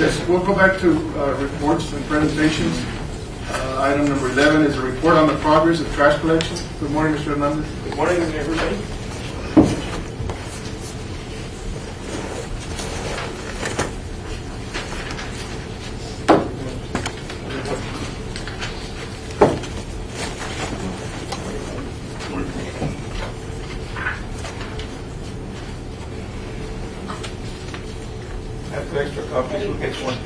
Yes, we'll go back to reports and presentations. Item number 11 is a report on the progress of trash collection. Good morning, Mr. Hernandez. Good morning, everybody. Have 2 extra copies, who gets one?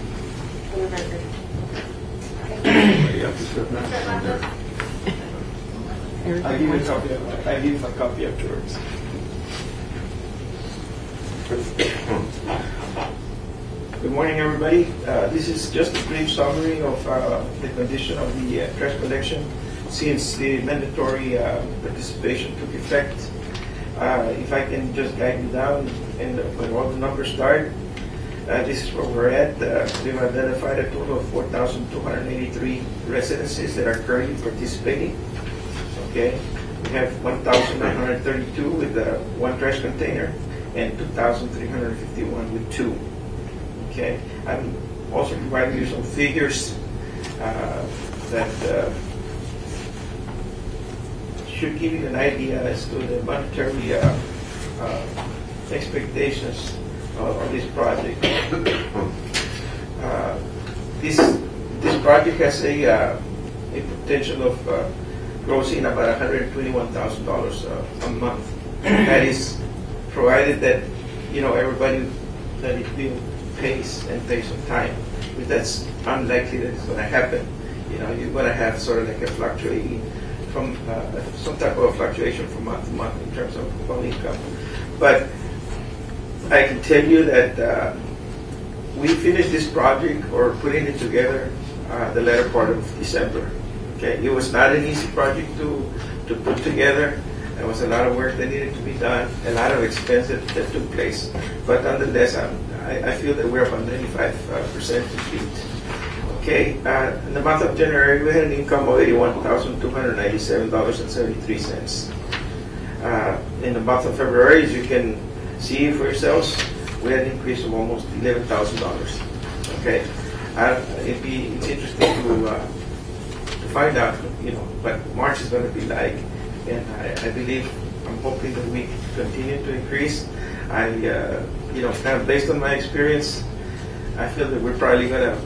I'll give you a copy afterwards. Good morning, everybody. This is just a brief summary of the condition of the trash collection since the mandatory participation took effect. If I can just guide you down and when all the numbers start, this is where we're at. We've identified a total of 4,283 residences that are currently participating. Okay, we have 1,932 with one trash container and 2,351 with 2. Okay, I'm also providing you some figures that should give you an idea as to the monetary expectations of this project. This project has a potential of grossing about $121,000 a month. That is provided that everybody that it will pays and pays on time. But that's unlikely that it's going to happen. You're going to have sort of like a fluctuating from some type of fluctuation from month to month in terms of income. But I can tell you that we finished this project or putting it together the latter part of December. Okay, it was not an easy project to put together. There was a lot of work that needed to be done, a lot of expense that took place. But nonetheless, I feel that we're about 95% complete. Okay, in the month of January, we had an income of $81,297.73. In the month of February, as you can see for yourselves, we had an increase of almost $11,000. Okay, it's interesting to find out, what March is going to be like, and I believe, I'm hoping that we continue to increase. Kind of based on my experience, I feel that we're probably going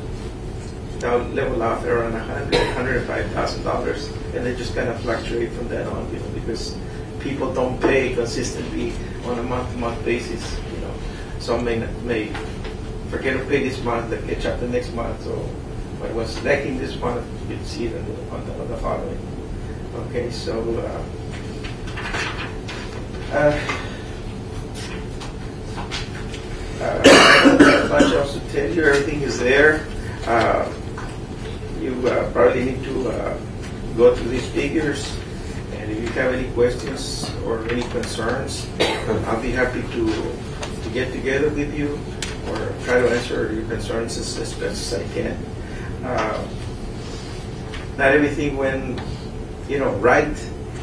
to level off around $105,000, and they just kind of fluctuate from then on, because people don't pay consistently on a month-to-month basis. Some may forget to pay this month, they catch up the next month. So what was lacking this month, you'd see it on the following. Okay, so much else to tell you. Everything is there. You probably need to go through these figures, and if you have any questions or any concerns, I'll be happy to get together with you or try to answer your concerns as best as I can. Not everything went, right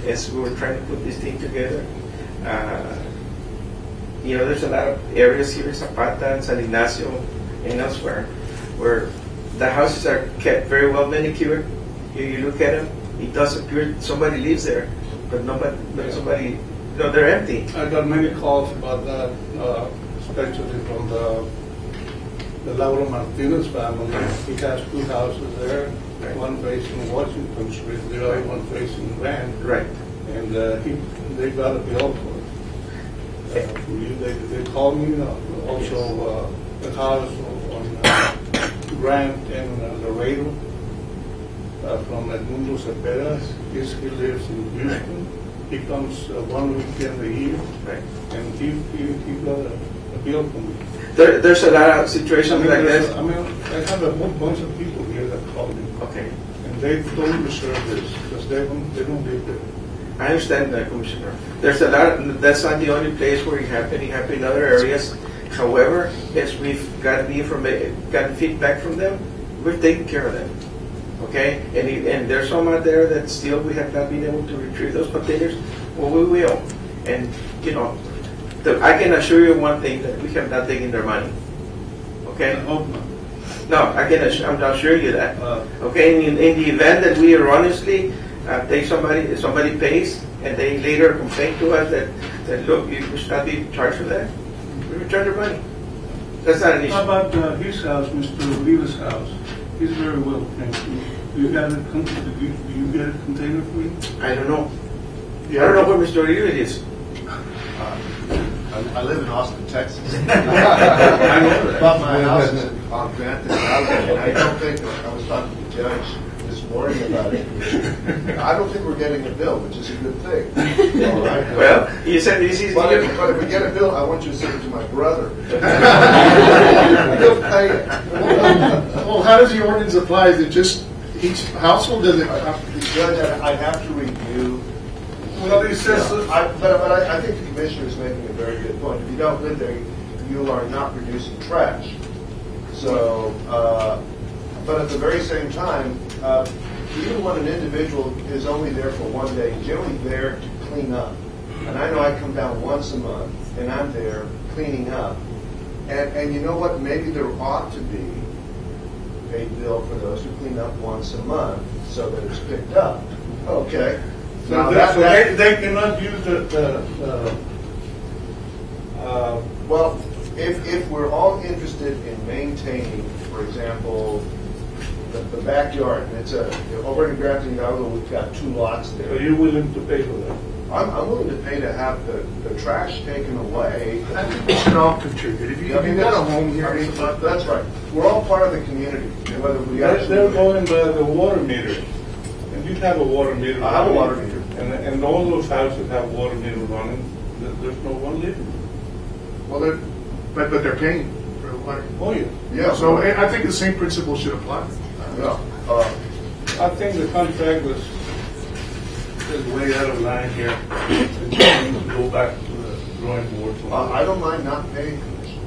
as we were trying to put this thing together. There's a lot of areas here in Zapata and San Ignacio and elsewhere where the houses are kept very well manicured. You look at them, it does appear somebody lives there, but somebody, they're empty. I got many calls about that, especially from the Lauro Martinez family. He has 2 houses there, one facing Washington Street, the other one facing Grande. Right. And they got a bill for it. They called me, also the house on Grande and Laredo from Edmundo Cepeda. He lives in Houston. He comes 1 weekend a year, and he got a bill from me. There's a lot of situations like this. I have a whole bunch of people here that call me. Okay. And they don't deserve this because they don't live there. I understand that, Commissioner. There's a lot. That's not the only place where it happened. It happened in other areas. However, as we've gotten feedback from them, we're taking care of them. Okay, and there's some out there that still we have not been able to retrieve those containers. Well, we will. And I can assure you one thing, that we have not taken their money. Okay? I hope not. No, I'm not sure you that. Okay, in the event that we erroneously take somebody pays, and they later complain to us that look, you should not be charged for that, we return their money. That's not an issue. How about his house, Mr. Oliva's house? He's very well painted. Do you get a container for him? I don't know. I don't know where Mr. Oliva is. I live in Austin, Texas. I know that. But my house is on Grande, and I don't think, I was talking to the judge this morning about it. I don't think we're getting a bill, which is a good thing. All right. Well, you said this is. But if we get a bill, I want you to send it to my brother. He'll pay it. Well, how does the ordinance apply? Is it just each household? Does it? Judge, I have to review. Well, he says, But I think the commissioner is making a very good point. If you don't live there, you are not producing trash. So, but at the very same time, even when an individual is only there for one day, he's generally there to clean up. And I know I come down once a month, and I'm there cleaning up. And you know what? Maybe there ought to be a bill for those who clean up once a month so that it's picked up. Okay. so they cannot use Well, if we're all interested in maintaining, for example, the backyard, and it's over in Grande, Hidalgo, we've got 2 lots are there. you willing to pay for that? I'm willing to pay to have the trash taken away. I think we should all contribute. If you got a home here, That's right. We're all part of the community, and whether we They're actually. going by the water meter. And you have a water meter. I have a water meter. And all those houses have water meter running. There's no one living. well, but they're paying for the water. Oh, yeah. Yeah. So I think the same principle should apply. Yeah. I think the contract is way out of line here. It's go back to the drawing board. I don't mind not paying commission.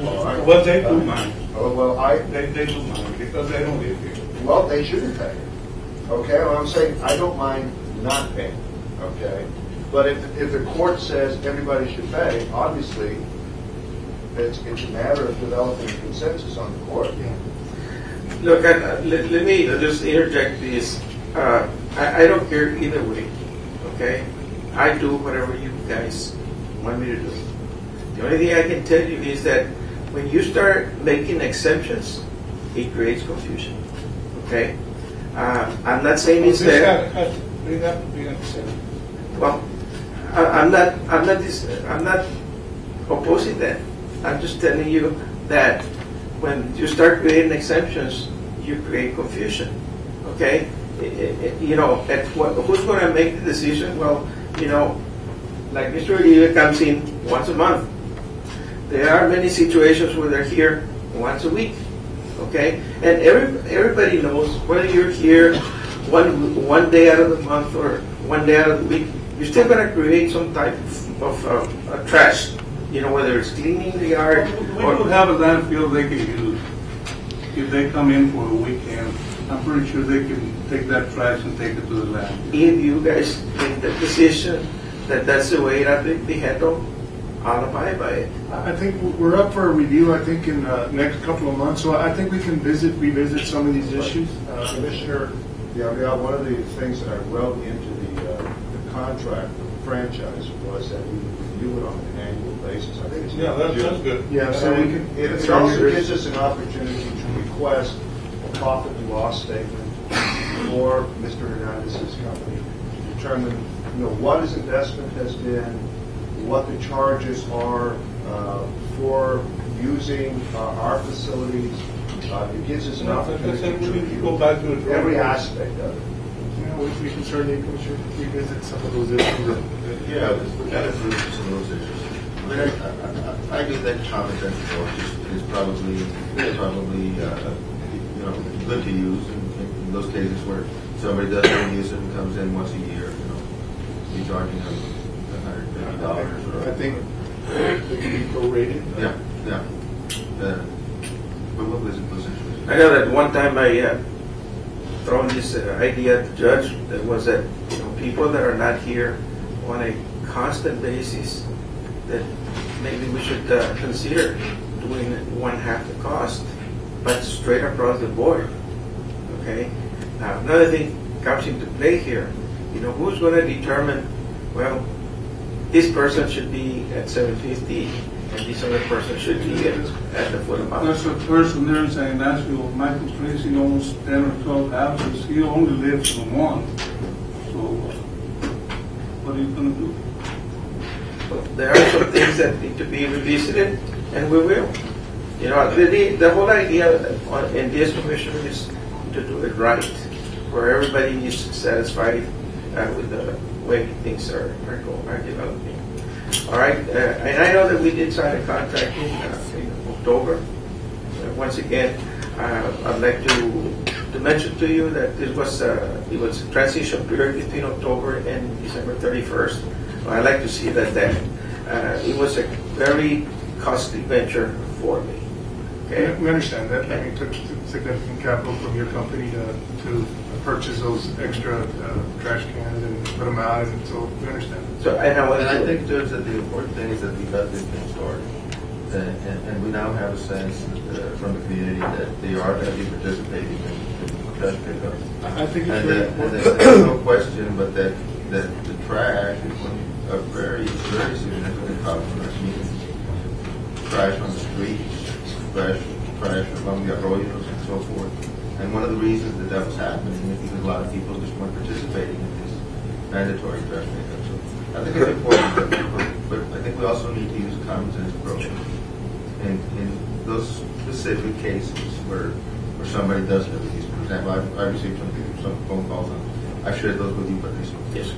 All right. Well, they do mind. Well, They do mind because they don't live here. Well, they shouldn't pay. Okay, well, I'm saying I don't mind not paying. Okay, but if the court says everybody should pay, obviously it's a matter of developing consensus on the court. Look, let me just interject this. I don't care either way, okay? I do whatever you guys want me to do. The only thing I can tell you is that when you start making exceptions, it creates confusion, okay? I'm not saying it's there. They have to be accepted. Well, I'm not opposing that. I'm just telling you that when you start creating exemptions, you create confusion. Okay, who's going to make the decision? Well, like Mr. Oliva comes in once a month. There are many situations where they're here once a week. Okay, and everybody knows whether you're here one day out of the month or one day out of the week, you're still going to create some type of trash. Whether it's cleaning the yard. We do have a landfill they can use. If they come in for a weekend, I'm pretty sure they can take that trash and take it to the landfill. If you guys make the decision that that's the way it has to be handled, I'll abide by it. I think we're up for a review, I think, in the next couple of months, so I think we can revisit some of these issues. Commissioner, one of the things that I wrote into the contract, the franchise, was that we would review it on an annual basis. I think it's That's good. Yeah, so we can. It also gives us an opportunity to request a profit and loss statement for Mr. Hernandez's company to determine, what his investment has been, what the charges are for using our facilities. It gives us an opportunity to we go back to review every aspect of it. We can certainly revisit some of those issues. Yeah. That is really some of those issues. I think that common sense approach is probably good to use in those cases where somebody doesn't use it and comes in once a year, be charging them $150. I think they can be prorated. Yeah. But what was the position? I know that one time I thrown this idea at the judge that was that people that are not here on a constant basis, that maybe we should consider doing one half the cost but straight across the board. Okay. Now another thing comes into play here. You know, who's going to determine? Well, this person should be at 750, and this other person should be at the full amount. There's a person there in San Ignacio, Michael Tracy, owns 10 or 12 houses. He only lives in one. So, what are you going to do? Well, there are some things that need to be revisited, and we will. You know, the whole idea in this commission is to do it right, where everybody is satisfied with the way things are developing. All right, and I know that we did sign a contract in October. Once again, I'd like to mention to you that it was a transition period between October and December 31st. I'd like to see that it was a very costly venture for me. Okay? We understand that. I mean, took significant capital from your company to purchase those extra trash cans and put them out, and so we understand. So, and I think, Judge, that the important thing is that we got this thing started. And we now have a sense from the community that they are going to be participating in trash pickup. I think it's And very that important. there's no question, but that the trash is a very, very significant problem in our community. Trash on the streets, trash along the arroyos and so forth. And one of the reasons that was happening is because a lot of people just weren't participating in this mandatory trash pickup. So I think it's important that people, but I think we also need to use a common sense approach. In those specific cases where somebody does have these, for example, I received some phone calls, and I shared those with you, but yes.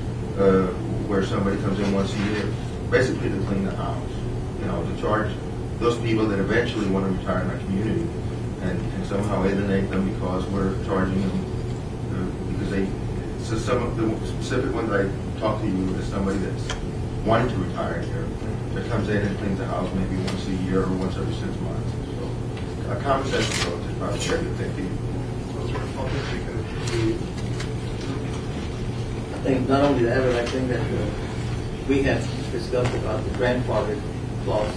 Where somebody comes in once a year, basically to clean the house, you know, to charge those people that eventually want to retire in our community, and somehow alienate them because we're charging them because they. So some of the specific ones I talked to you is somebody that's wanting to retire here, that comes in and cleans the house maybe once a year or once every 6 months. So a common sense approach is probably a good thing. Those are all things we can do. I think not only that, but I think that we have discussed about the grandfather clause.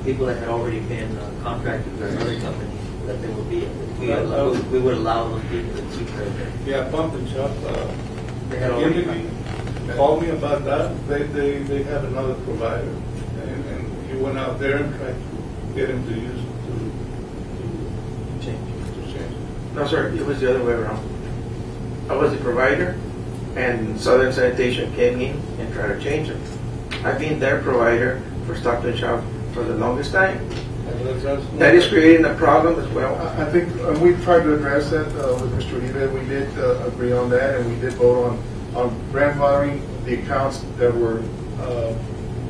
People that had already been contracted with another company, that they would be, we would allow those people to keep their. Yeah, Pump and Shop, They had already. called me about that. They had another provider, and he went out there and tried to get him to use to change. No, sir, it was the other way around. I was the provider, and Southern Sanitation came in and tried to change it. I've been their provider for Stop and Shop for the longest time. That is creating a problem as well. I think we tried to address that with Mr. Uribe. We did agree on that, and we did vote on grandfathering the accounts that were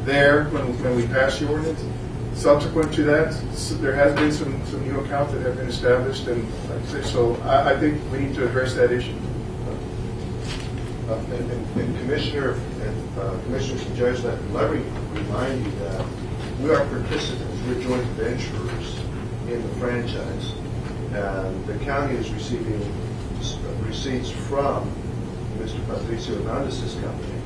there when we passed the ordinance. Subsequent to that, there has been some new accounts that have been established, and like I say, so I think we need to address that issue. And Commissioner and Commissioners and Judge, let me remind you that we are participants, we're joint venturers in the franchise. And the county is receiving receipts from Mr. Patricio Hernandez's company.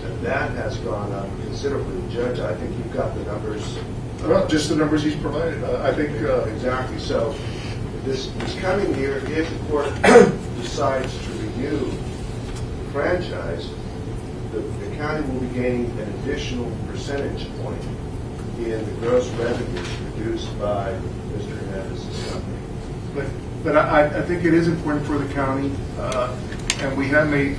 And that has gone up considerably. Judge, I think you've got the numbers. Well, just the numbers he's provided. I think exactly. So this coming year, if the court decides to renew the franchise, the county will be gaining an additional percentage point in the gross revenues produced by Mr. Hernandez's company. But I think it is important for the county, and we have made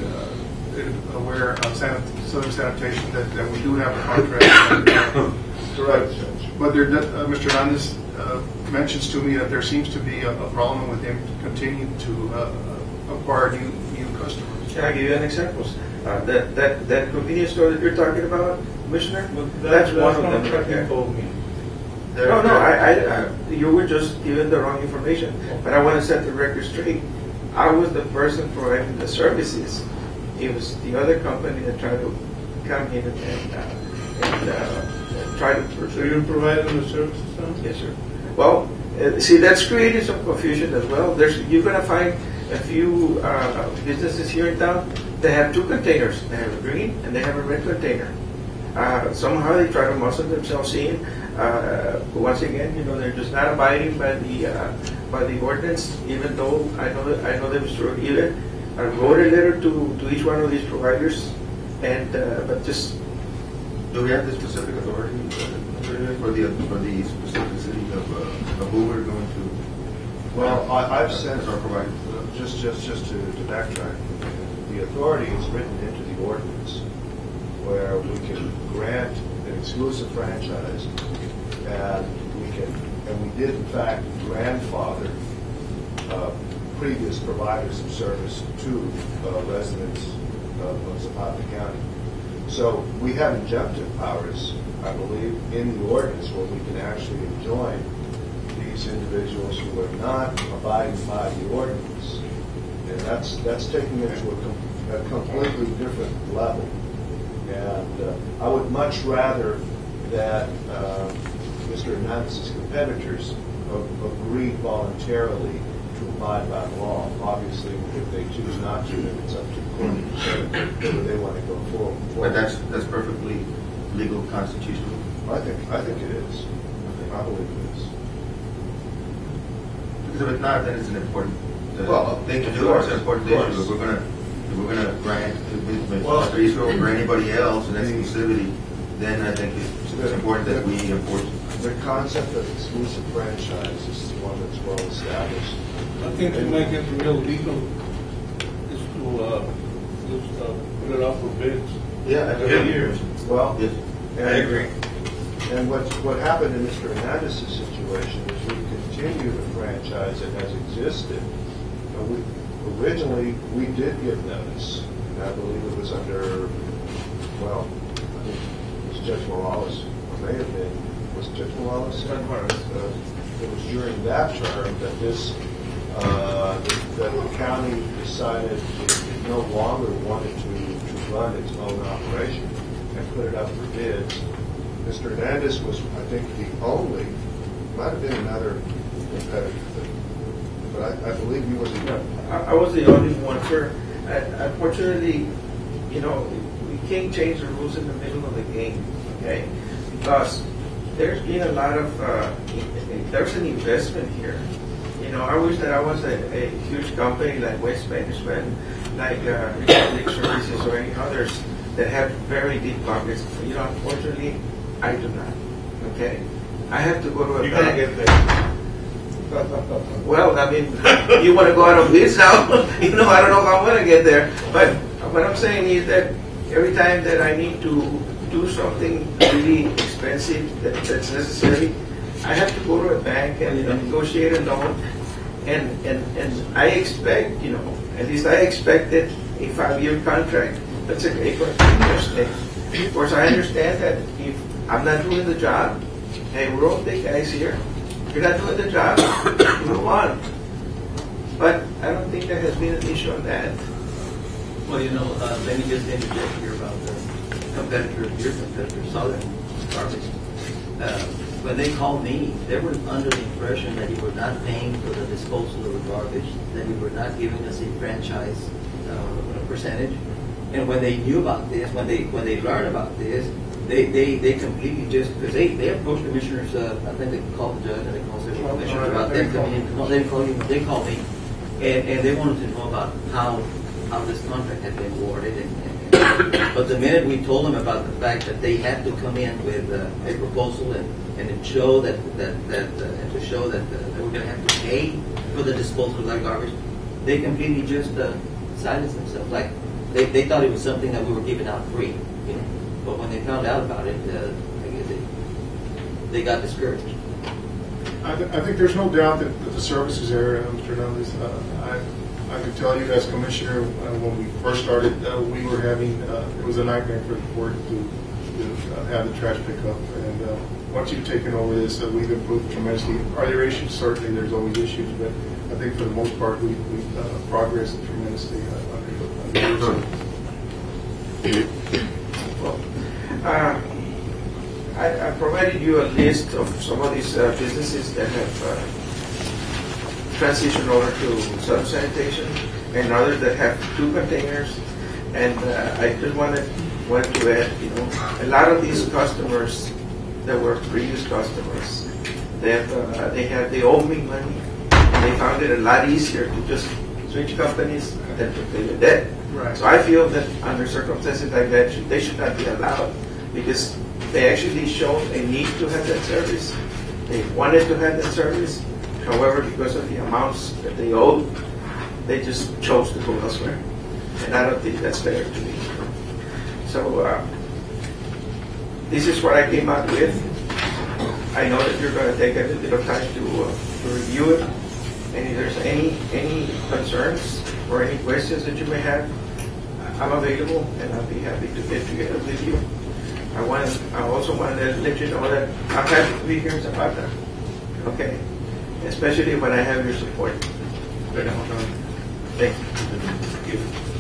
aware of Southern Sanitation that we do have a contract. Correct, Judge. But Mr. Hernandez mentions to me that there seems to be a problem with him continuing to acquire new customers. Can I give you an example? That convenience store that you're talking about, Commissioner, That's one of them. contract he told me. No, you were just given the wrong information. But I want to set the record straight. I was the person providing the services. It was the other company that tried to come in and try to. So you're providing the services now? Yes, sir. Well, see, that's creating some confusion as well. You're going to find a few businesses here in town that have two containers. They have a green and they have a red container. Somehow they try to muscle themselves in Once again, they're just not abiding by the ordinance, even though I know that Mr. Uribe wrote a letter to each one of these providers, and but just. Do we have the specific authority for the specificity of who we're going to? Well, I've sent our provider. just to backtrack. The authority is written into the ordinance where we can grant an exclusive franchise, and we did in fact grandfather previous providers of service to residents of Zapata County. So we have injunctive powers, I believe, in the ordinance where we can actually enjoin these individuals who are not abiding by the ordinance. And that's taking it to a completely different level. And I would much rather that Mr. Hernandez's competitors agree voluntarily to abide by the law. Obviously, if they choose not to, then it's up to the court to determine whether they want to go forward. But that's perfectly legal, constitutional. I think it is. I believe it is. Because if it's not, then it's an important thing to of do. course, It's an important of course. issue. If we're gonna grant to Well, Israel or anybody else an exclusivity, then I think it's important that we enforce it. The concept of exclusive franchise is one that's well established. I think to make it real legal is to put it out for bids. Yeah, every year. Well, Yes. And what happened in Mr. Hernandez's situation is we continue the franchise that has existed. Originally, we did give notice, and I believe it was under, I think it was Judge Morales, or may have been, was Judge Morales? It was during that term that that the county decided it no longer wanted to run its own operation and put it up for bids. Mr. Hernandez was, I think, the only, might have been another competitor, but I believe he was the I was the only one, sir. Unfortunately, we can't change the rules in the middle of the game, okay? Because there's been a lot of, there's an investment here. I wish that I was a huge company like Waste Management, like Republic Services or any others that have very deep pockets. Unfortunately, I do not, okay? I have to go to a You're gonna bank. get there. Well, I mean, you want to go out of this now? I don't know if I'm going to get there. But what I'm saying is that every time that I need to do something really expensive that's necessary, I have to go to a bank and negotiate a loan. And I expect, at least I expected a 5-year contract. That's a continuous thing. Of course, I understand that if I'm not doing the job, hey, we're all big guys here. If you're not doing the job, move on. But I don't think there has been an issue on that. Well, let me just interject here about the competitor, your competitor, Southern Garbage. When they called me, they were under the impression that you were not paying for the disposal of the garbage, that you were not giving us a franchise percentage. And when they knew about this, when they learned about this, they completely just, because they approached commissioners, I think they called the judge and they called several commissioners about them coming in. No, they called me, and they wanted to know about how this contract had been awarded. But the minute we told them about the fact that they had to come in with a proposal and to show that they were going to have to pay for the disposal of that garbage, they completely just silenced themselves. Like they thought it was something that we were giving out free. But when they found out about it, I guess they got discouraged. I think there's no doubt that the service is there, Mr. Hernandez. I can tell you as commissioner, when we first started, we were having, it was a nightmare for the court to have the trash pickup. And once you've taken over this, we've improved tremendously. Are there issues? Certainly there's always issues, but I think for the most part, we've progressed tremendously under your service. I provided you a list of some of these businesses that have transitioned over to self-sanitation and others that have 2 containers. And I just wanted to add, a lot of these customers that were previous customers. They owe me money, and they found it a lot easier to just switch companies than to pay the debt. Right. So I feel that under circumstances like that, they should not be allowed, because they actually showed a need to have that service. They wanted to have that service. However, because of the amounts that they owed, they just chose to go elsewhere. And I don't think that's fair to me. So this is what I came out with. I know that you're going to take a little bit of time to review it. And if there's any concerns or any questions that you may have, I'm available, and I'll be happy to get together with you. I also want to let you know that I'm happy to be here in Zapata. Okay? Especially when I have your support. Thank you. Thank you.